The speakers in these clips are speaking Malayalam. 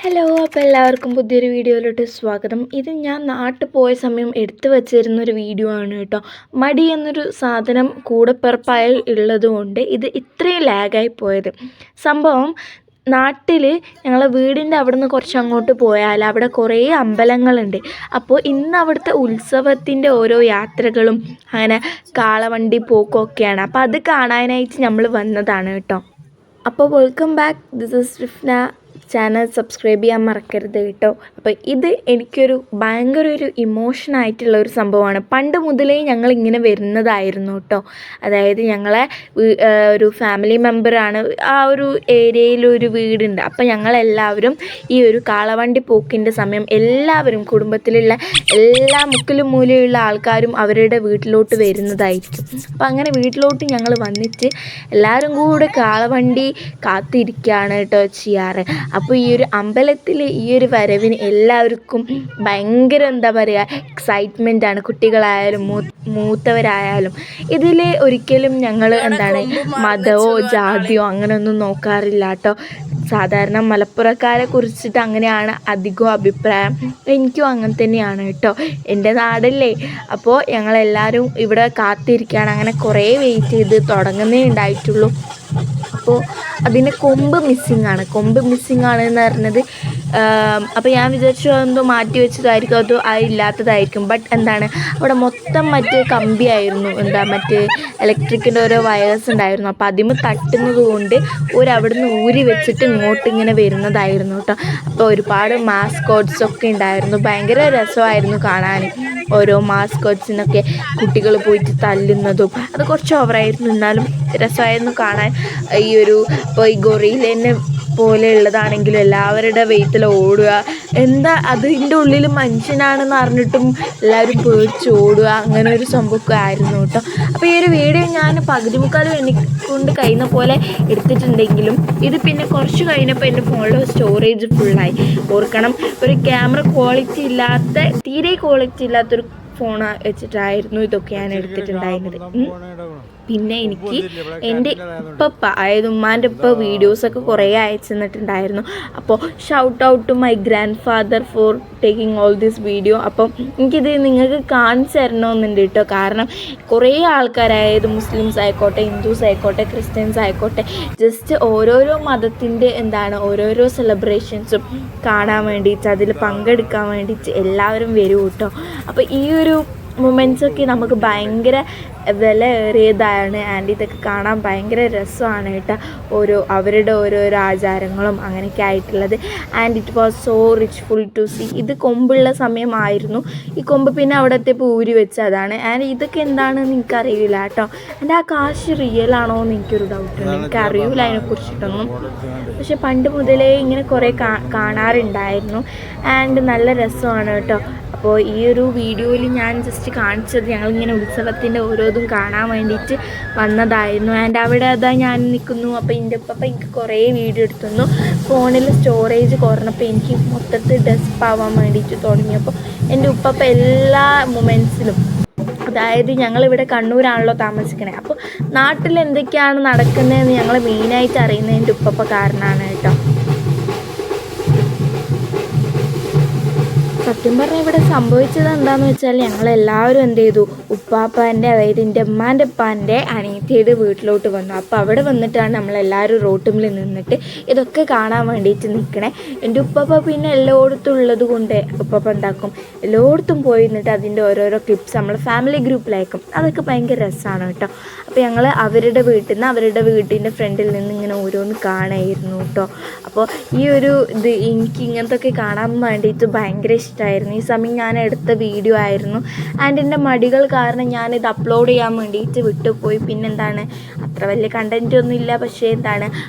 ഹലോ, അപ്പോൾ എല്ലാവർക്കും പുതിയൊരു വീഡിയോയിലോട്ട് സ്വാഗതം. ഇത് ഞാൻ നാട്ടിൽ പോയ സമയം എടുത്തു വച്ചിരുന്നൊരു വീഡിയോ ആണ് കേട്ടോ. മടി എന്നൊരു സാധനം കൂടപ്പിറപ്പായി ഉള്ളത് കൊണ്ട് ഇത് ഇത്രയും ലാഗായി പോയത്. സംഭവം നാട്ടിൽ ഞങ്ങളെ വീടിൻ്റെ അവിടെ നിന്ന് കുറച്ച് അങ്ങോട്ട് പോയാൽ അവിടെ കുറേ അമ്പലങ്ങളുണ്ട്. അപ്പോൾ ഇന്ന് അവിടുത്തെ ഉത്സവത്തിൻ്റെ ഓരോ യാത്രകളും അങ്ങനെ കാളവണ്ടി പോക്കൊക്കെയാണ്. അപ്പോൾ അത് കാണാനായിട്ട് നമ്മൾ വന്നതാണ് കേട്ടോ. അപ്പോൾ welcome back, this is Rifna. Channel subscribe ചെയ്യാൻ മറക്കരുത് കേട്ടോ. അപ്പോൾ ഇത് എനിക്കൊരു ഭയങ്കര ഒരു ഇമോഷനായിട്ടുള്ള ഒരു സംഭവമാണ്. പണ്ട് മുതലേ ഞങ്ങളിങ്ങനെ വരുന്നതായിരുന്നു കേട്ടോ. അതായത് ഞങ്ങളെ ഒരു ഫാമിലി മെമ്പറാണ് ആ ഒരു ഏരിയയിലൊരു വീടുണ്ട്. അപ്പോൾ ഞങ്ങളെല്ലാവരും ഈ ഒരു കാളവണ്ടി പോക്കിൻ്റെ സമയം എല്ലാവരും കുടുംബത്തിലുള്ള എല്ലാ മുക്കിലും മൂലയുള്ള ആൾക്കാരും അവരുടെ വീട്ടിലോട്ട് വരുന്നതായിരിക്കും. അപ്പോൾ അങ്ങനെ വീട്ടിലോട്ട് ഞങ്ങൾ വന്നിട്ട് എല്ലാവരും കൂടെ കാളവണ്ടി കാത്തിരിക്കുകയാണ് കേട്ടോ ചെയ്യാറ്. അപ്പോൾ ഈ ഒരു അമ്പലത്തിൽ ഈ ഒരു വരവിന് എല്ലാവർക്കും ഭയങ്കര എന്താ പറയുക എക്സൈറ്റ്മെൻറ്റാണ്. കുട്ടികളായാലും മൂത്തവരായാലും ഇതിൽ ഒരിക്കലും ഞങ്ങൾ എന്താണ് മതമോ ജാതിയോ അങ്ങനെയൊന്നും നോക്കാറില്ല കേട്ടോ. സാധാരണ മലപ്പുറക്കാരെ കുറിച്ചിട്ട് അങ്ങനെയാണ് അധികം അഭിപ്രായം. എനിക്കും അങ്ങനെ തന്നെയാണ് കേട്ടോ. എൻ്റെ നാടല്ലേ. അപ്പോൾ ഞങ്ങളെല്ലാവരും ഇവിടെ കാത്തിരിക്കുകയാണ്. അങ്ങനെ കുറേ വെയിറ്റ് ചെയ്ത് തുടങ്ങുന്നേ ഉണ്ടായിട്ടുള്ളൂ. അപ്പോൾ അതിൻ്റെ കൊമ്പ് മിസ്സിങ് ആണ് എന്ന് പറഞ്ഞത്. അപ്പോൾ ഞാൻ വിചാരിച്ചു എന്തോ മാറ്റി വെച്ചതായിരിക്കും, അതോ ഇല്ലാത്തതായിരിക്കും. ബട്ട് എന്താണ് അവിടെ മൊത്തം മറ്റേ കമ്പിയായിരുന്നു, മറ്റേ ഇലക്ട്രിക്കിൻ്റെ ഓരോ വയേഴ്സ് ഉണ്ടായിരുന്നു. അപ്പോൾ അതിന് തട്ടുന്നത് കൊണ്ട് അവിടുന്ന് ഊരി വെച്ചിട്ട് ഇങ്ങോട്ട് ഇങ്ങനെ വരുന്നതായിരുന്നു കേട്ടോ. അപ്പോൾ ഒരുപാട് മാസ്കോട്ട്സൊക്കെ ഉണ്ടായിരുന്നു. ഭയങ്കര രസമായിരുന്നു കാണാൻ. ഓരോ മാസ്കോട്ട്സിനൊക്കെ കുട്ടികൾ പോയിട്ട് തല്ലുന്നതും അത് കുറച്ച് ഓവറായിരുന്നു, എന്നാലും രസമായിരുന്നു കാണാൻ. ഈ ഒരു ഇപ്പോൾ ഈ ഗൊറിലേനെ പോലെയുള്ളതാണെങ്കിലും എല്ലാവരുടെ വെയിറ്റിൽ ഓടുക, എന്താ അതിൻ്റെ ഉള്ളിൽ മനുഷ്യനാണെന്ന് അറിഞ്ഞിട്ടും എല്ലാവരും പേടിച്ച് ഓടുക, അങ്ങനെ ഒരു സംഭവമൊക്കെ ആയിരുന്നു കേട്ടോ. അപ്പോൾ ഈ ഒരു വീഡിയോ ഞാൻ പകുതി മുക്കാലും എന്നെക്കൊണ്ട് കഴിയുന്ന പോലെ എടുത്തിട്ടുണ്ടെങ്കിലും ഇത് പിന്നെ കുറച്ച് കഴിഞ്ഞപ്പോൾ എൻ്റെ ഫോണിൽ സ്റ്റോറേജ് ഫുള്ളായി. ഓർക്കണം, ഒരു ക്യാമറ തീരെ ക്വാളിറ്റി ഇല്ലാത്തൊരു ഫോൺ വെച്ചിട്ടായിരുന്നു ഇതൊക്കെ ഞാൻ എടുത്തിട്ടുണ്ടായിരുന്നത്. പിന്നെ എനിക്ക് എൻ്റെ ഉപ്പ, അതായത് ഉമ്മാൻ്റെ ഉപ്പ വീഡിയോസൊക്കെ കുറേ അയച്ചു തന്നിട്ടുണ്ടായിരുന്നു. അപ്പോൾ shout out to my grandfather for taking all this video. അപ്പം എനിക്കിത് നിങ്ങൾക്ക് കാണിച്ചു തരണമെന്നുണ്ട് കേട്ടോ. കാരണം കുറേ ആൾക്കാർ, അതായത് മുസ്ലിംസ് ആയിക്കോട്ടെ, ഹിന്ദുസ് ആയിക്കോട്ടെ, ക്രിസ്ത്യൻസ് ആയിക്കോട്ടെ, ജസ്റ്റ് ഓരോരോ മതത്തിൻ്റെ ഓരോരോ സെലിബ്രേഷൻസും കാണാൻ വേണ്ടിയിട്ട്, അതിൽ പങ്കെടുക്കാൻ വേണ്ടിയിട്ട് എല്ലാവരും വരും കേട്ടോ. അപ്പോൾ ഈ ഒരു മൊമെൻറ്റ്സൊക്കെ നമുക്ക് ഭയങ്കര വിലയേറിയതാണ്. ആൻഡ് ഇതൊക്കെ കാണാൻ ഭയങ്കര രസമാണ് കേട്ടോ. അവരുടെ ഓരോരോ ആചാരങ്ങളും അങ്ങനെയൊക്കെ ആയിട്ടുള്ളത്. And it was so richful to see. ഇത് കൊമ്പുള്ള സമയമായിരുന്നു. ഈ കൊമ്പ് പിന്നെ അവിടത്തെ ഊരി വെച്ചതാണ്. ആൻഡ് ഇതൊക്കെ എന്താണെന്ന് എനിക്കറിയില്ല കേട്ടോ. എൻ്റെ ആ കാശ് റിയൽ ആണോ എന്ന് എനിക്കൊരു ഡൗട്ടുണ്ട്. എനിക്കറിയില്ല അതിനെക്കുറിച്ചിട്ടൊന്നും. പക്ഷെ പണ്ട് മുതലേ ഇങ്ങനെ കുറേ കാണാറുണ്ടായിരുന്നു. ആൻഡ് നല്ല രസമാണ് കേട്ടോ. അപ്പോൾ ഈ ഒരു വീഡിയോയിൽ ഞാൻ ജസ്റ്റ് കാണിച്ചത് ഞങ്ങളിങ്ങനെ ഉത്സവത്തിൻ്റെ ഓരോതും കാണാൻ വേണ്ടിയിട്ട് വന്നതായിരുന്നു. ആൻഡ് അവിടെ അതാ ഞാൻ നിൽക്കുന്നു. അപ്പോൾ എൻ്റെ ഉപ്പ എനിക്ക് കുറേ വീഡിയോ എടുത്തുന്നു. ഫോണിൽ സ്റ്റോറേജ് കുറഞ്ഞപ്പോൾ എനിക്ക് മൊത്തത്തിൽ ഡെസ്പാവാൻ വേണ്ടിയിട്ട് തുടങ്ങിയപ്പോൾ എൻ്റെ ഉപ്പ എല്ലാ മൊമെൻറ്റ്സിലും, അതായത് ഞങ്ങളിവിടെ കണ്ണൂരാണല്ലോ താമസിക്കണേ, അപ്പോൾ നാട്ടിൽ എന്തൊക്കെയാണ് നടക്കുന്നതെന്ന് ഞങ്ങൾ മെയിനായിട്ട് അറിയുന്നത് എൻ്റെ ഉപ്പ കാരണമാണ് കേട്ടോ. സത്യം പറഞ്ഞാൽ ഇവിടെ സംഭവിച്ചത് എന്താണെന്ന് വെച്ചാൽ ഞങ്ങളെല്ലാവരും എന്ത് ചെയ്തു, ഉപ്പാപ്പാൻ്റെ, അതായത് എൻ്റെ ഉമ്മാൻ്റെ ഉപ്പാൻ്റെ അനിയത്തിയുടെ വീട്ടിലോട്ട് വന്നു. അപ്പോൾ അവിടെ വന്നിട്ടാണ് നമ്മളെല്ലാവരും റോട്ടുമ്പിൽ നിന്നിട്ട് ഇതൊക്കെ കാണാൻ വേണ്ടിയിട്ട് നിൽക്കണേ. എൻ്റെ ഉപ്പാപ്പ പിന്നെ എല്ലായിടത്തും ഉള്ളത് കൊണ്ട് ഉപ്പാപ്പ എന്താക്കും, എല്ലായിടത്തും പോയി നിന്നിട്ട് അതിൻ്റെ ഓരോരോ ക്ലിപ്സ് നമ്മൾ ഫാമിലി ഗ്രൂപ്പിലയക്കും. അതൊക്കെ ഭയങ്കര രസമാണ് കേട്ടോ. അപ്പോൾ ഞങ്ങൾ അവരുടെ വീട്ടിൽ നിന്ന്, അവരുടെ വീട്ടിൻ്റെ ഫ്രണ്ടിൽ നിന്ന് ഇങ്ങനെ ഓരോന്ന് കാണായിരുന്നു കേട്ടോ. അപ്പോൾ ഈ ഒരു എനിക്ക് ഇങ്ങനത്തൊക്കെ കാണാൻ വേണ്ടിയിട്ട് ഭയങ്കര ഇഷ്ടമായിരുന്നു. ഈ സമയം ഞാൻ എടുത്ത വീഡിയോ ആയിരുന്നു. ആൻഡ് എൻ്റെ മടികൾ കാരണം ഞാനിത് അപ്ലോഡ് ചെയ്യാൻ വേണ്ടിയിട്ട് വിട്ടുപോയി. പിന്നെന്താണ്, അത്ര വലിയ കണ്ടൻറ്റ് ഒന്നും ഇല്ല. പക്ഷേ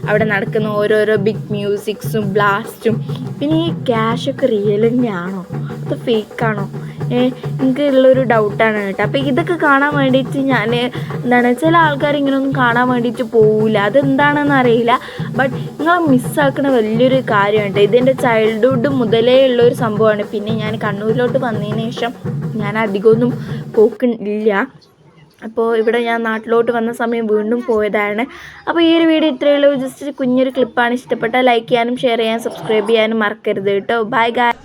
അവിടെ നടക്കുന്ന ഓരോരോ ബിഗ് മ്യൂസിക്സും ബ്ലാസ്റ്റും, പിന്നെ ഈ ക്യാഷൊക്കെ റിയൽ തന്നെയാണോ അത് ഫേക്കാണോ എനിക്ക് ഉള്ളൊരു ഡൗട്ടാണ് കേട്ടോ. അപ്പോൾ ഇതൊക്കെ കാണാൻ വേണ്ടിയിട്ട് ഞാൻ ചില ആൾക്കാർ ഇങ്ങനെയൊന്നും കാണാൻ വേണ്ടിയിട്ട് പോവില്ല, അതെന്താണെന്ന് അറിയില്ല. ബട്ട് നിങ്ങൾ മിസ്സാക്കുന്ന വലിയൊരു കാര്യമുണ്ട്. ഇതെൻ്റെ ചൈൽഡ്ഹുഡ് മുതലേ ഉള്ളൊരു സംഭവമാണ്. പിന്നെ ഞാൻ കണ്ണൂരിലോട്ട് വന്നതിന് ശേഷം ഞാൻ അധികമൊന്നും പോക്കില്ല. അപ്പോൾ ഇവിടെ ഞാൻ നാട്ടിലോട്ട് വന്ന സമയം വീണ്ടും പോയതാണ്. അപ്പോൾ ഈ ഒരു വീഡിയോ ഇത്രയേ ഉള്ളൂ. ജസ്റ്റ് കുഞ്ഞൊരു ക്ലിപ്പാണ്. ഇഷ്ടപ്പെട്ടാൽ ലൈക്ക് ചെയ്യാനും ഷെയർ ചെയ്യാനും സബ്സ്ക്രൈബ് ചെയ്യാനും മറക്കരുത് കേട്ടോ. ബൈ ഗായ്.